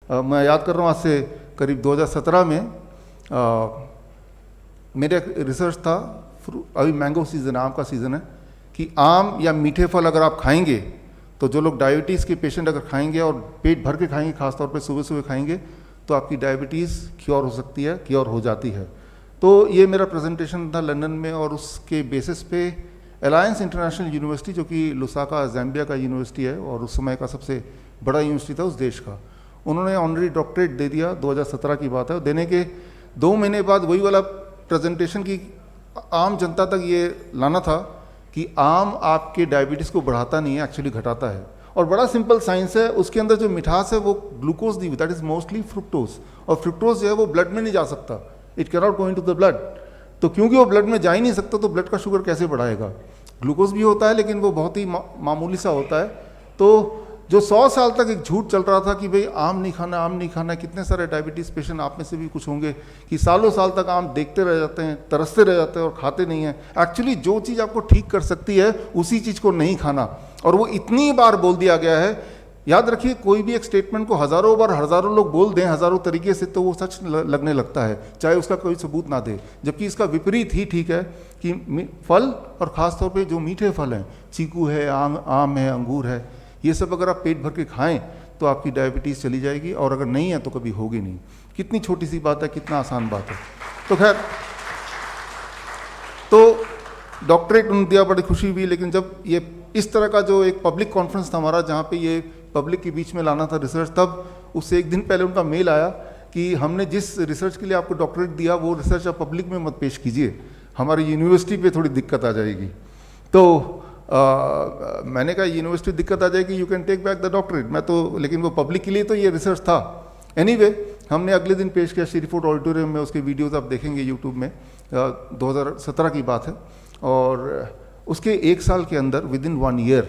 मैं याद कर रहा हूँ आज से करीब 2017 में मेरा एक रिसर्च था, अभी मैंगो सीज़न है, आम का सीज़न है, कि आम या मीठे फल अगर आप खाएंगे तो जो लोग डायबिटीज़ के पेशेंट अगर खाएंगे और पेट भर के खाएंगे, खासतौर पे सुबह सुबह खाएंगे, तो आपकी डायबिटीज़ क्योर हो सकती है, क्योर हो जाती है। तो ये मेरा प्रेजेंटेशन था लंदन में, और उसके बेसिस पे अलायंस इंटरनेशनल यूनिवर्सिटी, जो कि लुसाका ज़ैम्बिया का यूनिवर्सिटी है और उस समय का सबसे बड़ा यूनिवर्सिटी था उस देश का, उन्होंने ऑनरी डॉक्टरेट दे दिया। 2017 की बात है। देने के 2 महीने बाद वही वाला प्रेजेंटेशन की आम जनता तक ये लाना था कि आम आपके डायबिटीज़ को बढ़ाता नहीं है, एक्चुअली घटाता है। और बड़ा सिंपल साइंस है, उसके अंदर जो मिठास है वो ग्लूकोज दी हुई, दैट इज मोस्टली फ्रुक्टोज, और फ्रुक्टोज जो है वो ब्लड में नहीं जा सकता, it cannot go into the blood. तो क्योंकि वो ब्लड में जा ही नहीं सकता तो ब्लड का शुगर कैसे बढ़ाएगा। ग्लूकोज भी होता है लेकिन वो बहुत ही मामूली सा होता है। तो जो 100 साल तक एक झूठ चल रहा था कि भाई आम नहीं खाना, आम नहीं खाना, कितने सारे डायबिटीज़ पेशेंट आप में से भी कुछ होंगे कि सालों साल तक आम देखते रह जाते हैं, तरसते रह जाते हैं और खाते नहीं हैं। एक्चुअली जो चीज़ आपको ठीक कर सकती है उसी चीज़ को नहीं खाना, और वो इतनी बार बोल दिया गया है। याद रखिए, कोई भी एक स्टेटमेंट को हज़ारों बार हज़ारों लोग बोल दें हज़ारों तरीके से तो वो सच लगने लगता है, चाहे उसका कोई सबूत ना दे। जबकि इसका विपरीत ही ठीक है कि फल, और ख़ासतौर पर जो मीठे फल हैं, चीकू है, आम है, अंगूर है, ये सब अगर आप पेट भर के खाएं तो आपकी डायबिटीज़ चली जाएगी, और अगर नहीं है तो कभी होगी नहीं। कितनी छोटी सी बात है, कितना आसान बात है। तो खैर, तो डॉक्टरेट उन्होंने दिया, बड़ी खुशी हुई। लेकिन जब ये इस तरह का जो एक पब्लिक कॉन्फ्रेंस था हमारा, जहाँ पे ये पब्लिक के बीच में लाना था रिसर्च, तब उससे एक दिन पहले उनका मेल आया कि हमने जिस रिसर्च के लिए आपको डॉक्टरेट दिया वो रिसर्च आप पब्लिक में मत पेश कीजिए, हमारी यूनिवर्सिटी पे थोड़ी दिक्कत आ जाएगी। तो मैंने कहा यूनिवर्सिटी दिक्कत आ जाएगी, you can take back the doctorate. मैं तो, लेकिन वो पब्लिक के लिए तो ये रिसर्च था। एनीवे, हमने अगले दिन पेश किया श्रीफोर्ट ऑडिटोरियम में, उसके वीडियोस आप देखेंगे यूट्यूब में, 2017 की बात है। और उसके 1 साल के अंदर, विद इन 1 ईयर,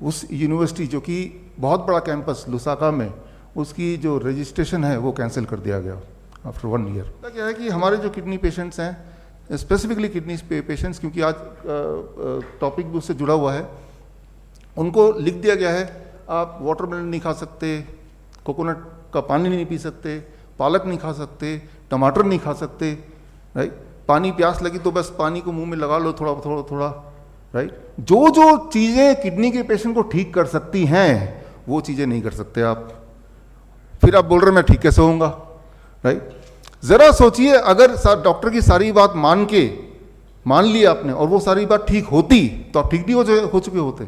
उस यूनिवर्सिटी जो कि बहुत बड़ा कैंपस लुसाका में, उसकी जो रजिस्ट्रेशन है वो कैंसिल कर दिया गया आफ्टर 1 ईयर। क्या है कि हमारे जो किडनी पेशेंट्स हैं, स्पेसिफिकली किडनी पेशेंट्स, क्योंकि आज टॉपिक भी उससे जुड़ा हुआ है, उनको लिख दिया गया है आप वाटरमेलन नहीं खा सकते, कोकोनट का पानी नहीं पी सकते, पालक नहीं खा सकते, टमाटर नहीं खा सकते, राइट। पानी, प्यास लगी तो बस पानी को मुंह में लगा लो थोड़ा थोड़ा थोड़ा, राइट। जो जो चीज़ें किडनी के पेशेंट को ठीक कर सकती हैं वो चीज़ें नहीं कर सकते आप। फिर आप बोल रहे मैं ठीक कैसे होऊंगा, राइट। जरा सोचिए, अगर डॉक्टर की सारी बात मान ली आपने और वो सारी बात ठीक होती तो आप ठीक भी हो चुके होते।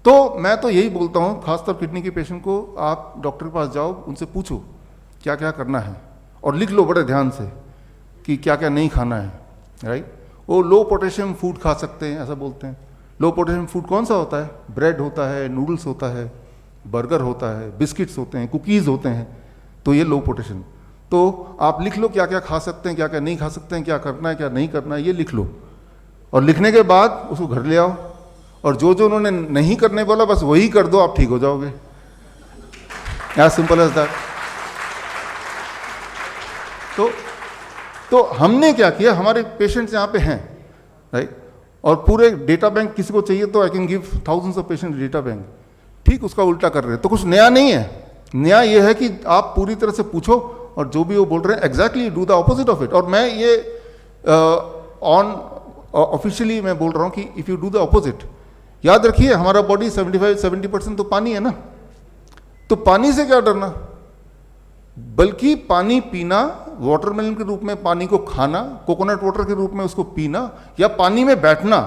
तो मैं तो यही बोलता हूँ, खासतौर किडनी के पेशेंट को, आप डॉक्टर के पास जाओ, उनसे पूछो क्या क्या करना है, और लिख लो बड़े ध्यान से कि क्या क्या नहीं खाना है, राइट। वो लो पोटेशियम फूड खा सकते हैं, ऐसा बोलते हैं। लो पोटेशियम फूड कौन सा होता है? ब्रेड होता है, नूडल्स होता है, बर्गर होता है, बिस्किट्स होते हैं, कुकीज़ होते हैं, तो ये लो पोटेशियम। तो आप लिख लो क्या क्या खा सकते हैं, क्या क्या नहीं खा सकते हैं, क्या करना है क्या नहीं करना है, ये लिख लो। और लिखने के बाद उसको घर ले आओ, और जो जो उन्होंने नहीं करने बोला बस वही कर दो, आप ठीक हो जाओगे। As simple as that. तो हमने क्या किया, हमारे पेशेंट्स यहाँ पे हैं, राइट, और पूरे डेटा बैंक किसी को चाहिए तो I can give thousands of patient data bank. ठीक उसका उल्टा कर रहे हैं, तो कुछ नया नहीं है। नया ये है कि आप पूरी तरह से पूछो, और जो भी वो बोल रहे हैं exactly do the opposite of it. और मैं ये ऑफिशियली मैं बोल रहा हूँ कि if you do the opposite, याद रखिए हमारा बॉडी 75-70% तो पानी है ना, तो पानी से क्या डरना, बल्कि पानी पीना, वाटरमेलन के रूप में पानी को खाना, कोकोनट वाटर के रूप में उसको पीना, या पानी में बैठना,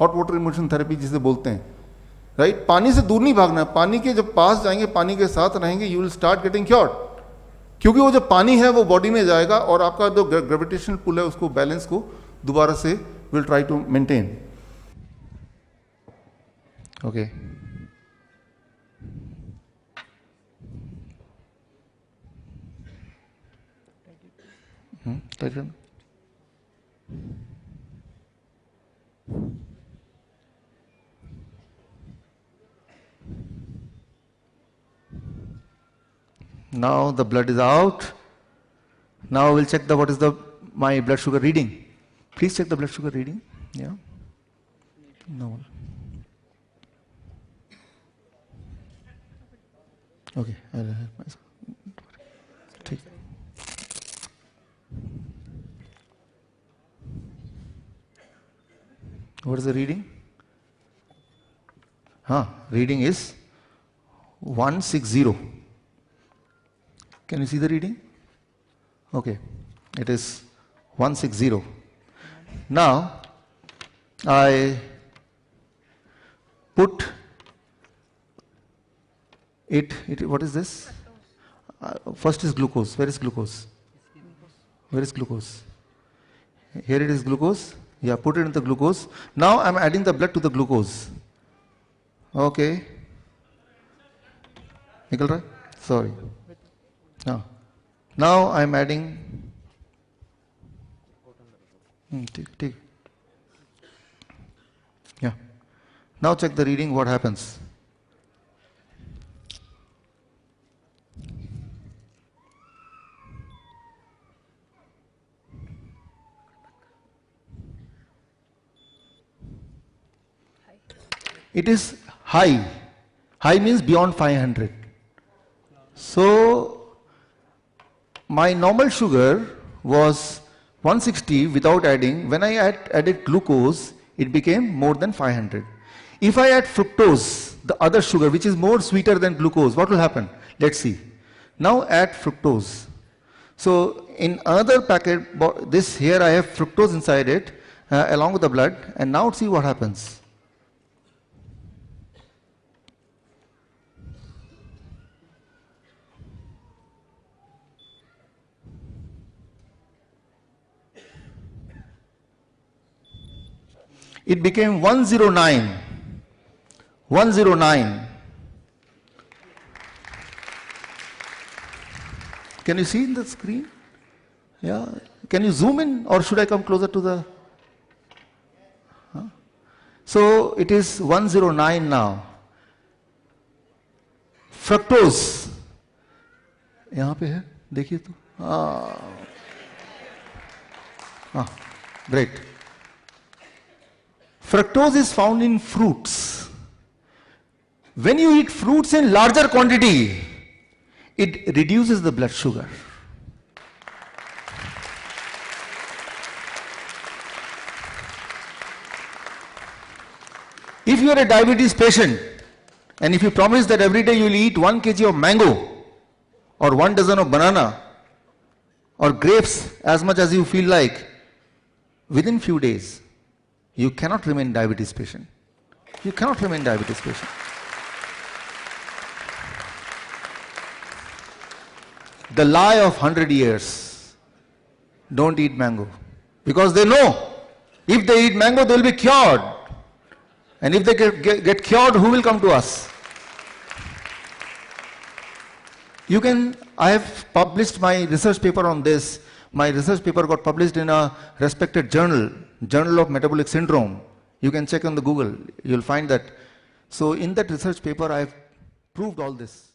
हॉट वाटर इमर्शन थेरेपी जिसे बोलते हैं, राइट। पानी से दूर नहीं भागना, पानी के जब पास जाएंगे, पानी के साथ रहेंगे, you will start getting cured. क्योंकि वो जो पानी है वो बॉडी में जाएगा और आपका जो ग्रेविटेशनल पुल है उसको, बैलेंस को दोबारा से will try to maintain. Okay, now the blood is out. Now we'll check what is my blood sugar reading. Please check the blood sugar reading. Yeah. No. Okay. I'll help myself. What is the reading? Reading is 160. Can you see the reading? Okay, it is 160. Now, I put it, what is this? First is glucose. Where is glucose? Where is glucose? Here it is glucose. Yeah, put it in the glucose. Now I am adding the blood to the glucose. Okay. Nikal raha? Sorry. Now I am adding. Take. Yeah. Now check the reading, what happens. It is high. High means beyond 500. So, my normal sugar was 160 without adding. When I added glucose, it became more than 500. If I add fructose, the other sugar, which is more sweeter than glucose, what will happen? Let's see. Now add fructose. So, in another packet, this here I have fructose inside it, along with the blood, and now see what happens. It became 109. 109. Can you see in the screen? Yeah. Can you zoom in, or should I come closer to the? So it is 109 now. Fructose. यहाँ पे है, देखिए तो. Great. Fructose is found in fruits. When you eat fruits in larger quantity, it reduces the blood sugar. If you are a diabetes patient, and if you promise that every day you will eat 1 kg of mango, or 1 dozen of banana, or grapes as much as you feel like, within few days, you cannot remain diabetes patient. You cannot remain diabetes patient. The lie of 100 years, don't eat mango. Because they know, if they eat mango, they will be cured. And if they get cured, who will come to us? I have published my research paper on this. My research paper got published in a respected journal, Journal of Metabolic Syndrome. You can check on the Google, you'll find that. So in that research paper, I have proved all this.